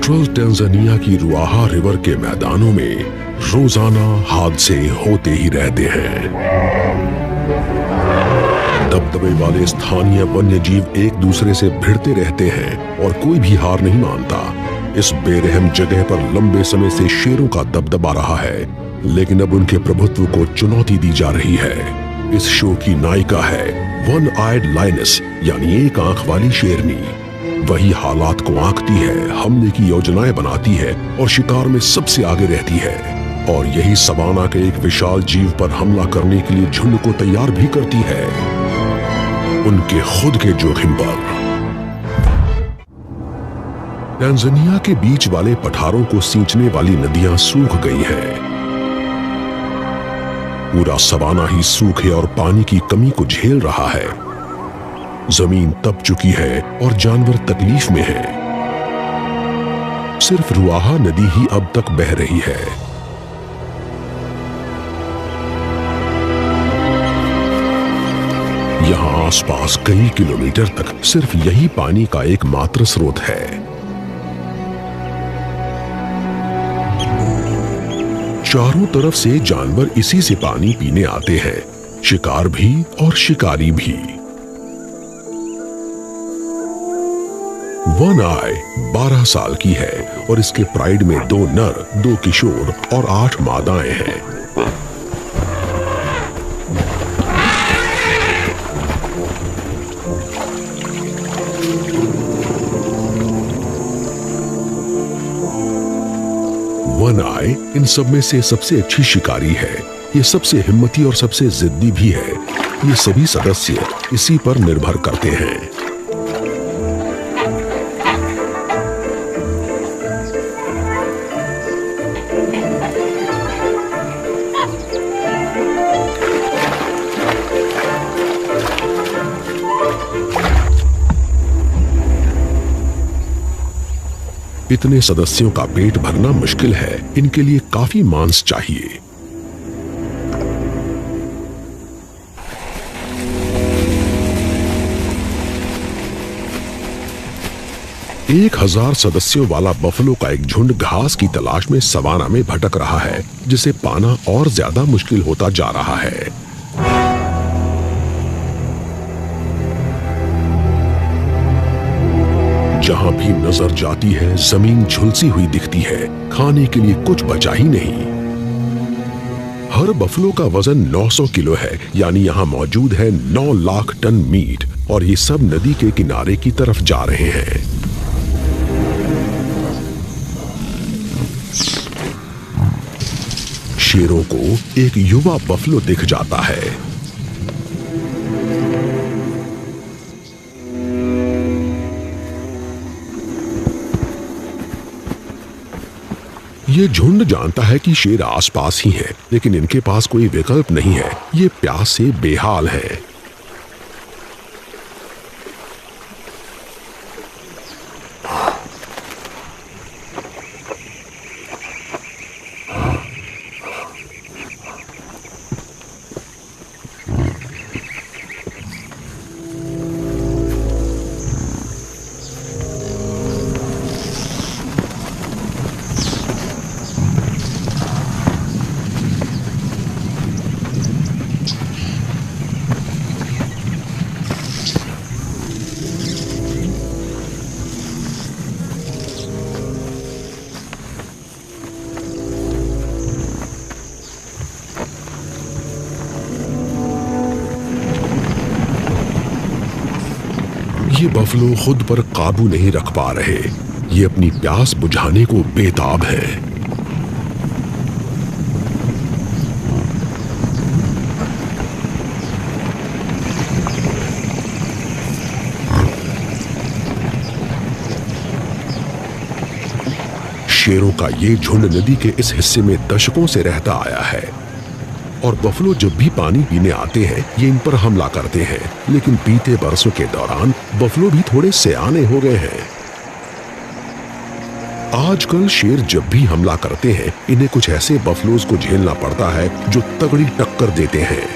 Central Tanzania की रुआहा river के मैदानों में रोजाना हादसे होते ही रहते हैं। दबदबे वाले स्थानीय वन्य जीव एक दूसरे से भिड़ते रहते हैं और कोई भी हार नहीं मानता। इस बेरहम जगह पर लंबे समय से शेरों का दबदबा रहा है, लेकिन अब उनके प्रभुत्व को चुनौती दी जा रही है। इस शो की नायिका है वन आइड लायनेस, यानी एक आंख वाली शेरनी। वही हालात को आंकती है, हमले की योजनाएं बनाती है और शिकार में सबसे आगे रहती है। और यही सवाना के एक विशाल जीव पर हमला करने के लिए झुंड को तैयार भी करती है, उनके खुद के जोखिम पर। टैंजानिया के बीच वाले पठारों को सींचने वाली नदियां सूख गई हैं। पूरा सवाना ही सूखे और पानी की कमी को झेल रहा है। जमीन तप चुकी है और जानवर तकलीफ में हैं। सिर्फ रुआहा नदी ही अब तक बह रही है। यहां आसपास कई किलोमीटर तक सिर्फ यही पानी का एकमात्र स्रोत है। चारों तरफ से जानवर इसी से पानी पीने आते हैं, शिकार भी और शिकारी भी। वन आई 12 साल की है और इसके प्राइड में 2 नर, 2 किशोर और 8 मादाएं हैं। वन आई इन सब में से सबसे अच्छी शिकारी है। ये सबसे हिम्मती और सबसे जिद्दी भी है। ये सभी सदस्य इसी पर निर्भर करते हैं। इतने सदस्यों का पेट भरना मुश्किल है। इनके लिए काफी मांस चाहिए। एक 1000 सदस्यों वाला बफलो का एक झुंड घास की तलाश में सवाना में भटक रहा है, जिसे पाना और ज्यादा मुश्किल होता जा रहा है। जहां भी नजर जाती है जमीन झुलसी हुई दिखती है। खाने के लिए कुछ बचा ही नहीं। हर बफलो का वजन 900 किलो है, यानी यहां मौजूद है 9 लाख टन मीट, और ये सब नदी के किनारे की तरफ जा रहे हैं। शेरों को एक युवा बफलो दिख जाता है। ये झुंड जानता है कि शेर आसपास ही है, लेकिन इनके पास कोई विकल्प नहीं है। ये प्यास से बेहाल है। ये बफलो खुद पर काबू नहीं रख पा रहे। ये अपनी प्यास बुझाने को बेताब है। शेरों का ये झुंड नदी के इस हिस्से में दशकों से रहता आया है, और बफलो जब भी पानी पीने आते हैं ये इन पर हमला करते हैं। लेकिन बीते बरसों के दौरान बफलो भी थोड़े सयाने हो गए हैं। आजकल शेर जब भी हमला करते हैं इन्हें कुछ ऐसे बफलोज को झेलना पड़ता है जो तगड़ी टक्कर देते हैं।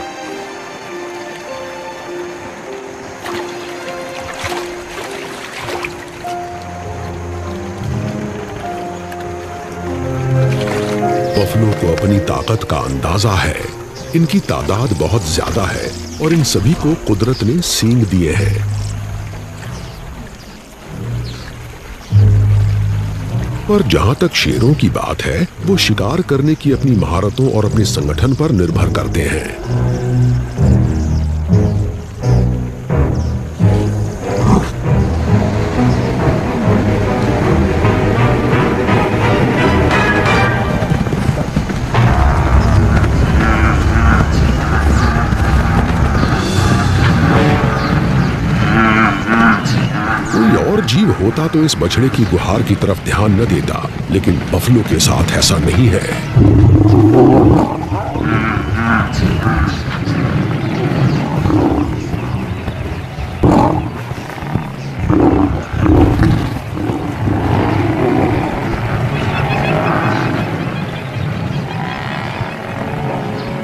बफलो को अपनी ताकत का अंदाजा है। इनकी तादाद बहुत ज्यादा है और इन सभी को कुदरत ने सींग दिए हैं। पर जहां तक शेरों की बात है, वो शिकार करने की अपनी महारतों और अपने संगठन पर निर्भर करते हैं। जीव होता तो इस बछड़े की गुहार की तरफ ध्यान न देता, लेकिन बफलो के साथ ऐसा नहीं है।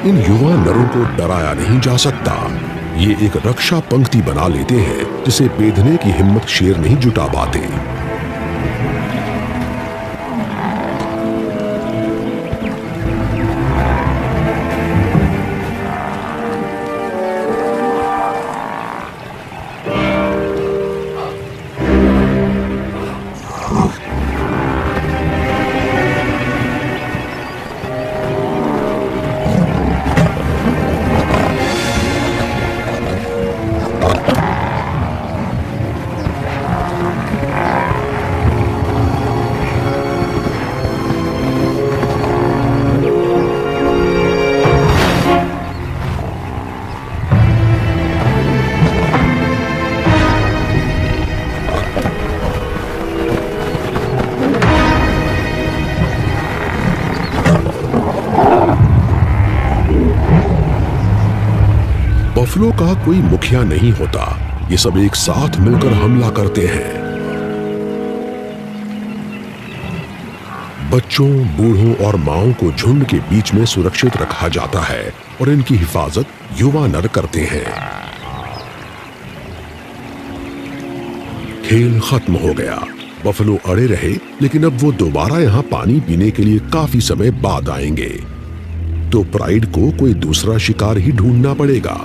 इन युवा नरों को डराया नहीं जा सकता। ये एक रक्षा पंक्ति बना लेते हैं जिसे बेधने की हिम्मत शेर नहीं जुटा पाते। बफलो का कोई मुखिया नहीं होता, ये सब एक साथ मिलकर हमला करते हैं। बच्चों, बूढ़ों और माओं को झुंड के बीच में सुरक्षित रखा जाता है और इनकी हिफाजत युवा नर करते हैं। खेल खत्म हो गया। बफलो अड़े रहे, लेकिन अब वो दोबारा यहाँ पानी पीने के लिए काफी समय बाद आएंगे, तो प्राइड को कोई दूसरा शिकार ही ढूंढना पड़ेगा।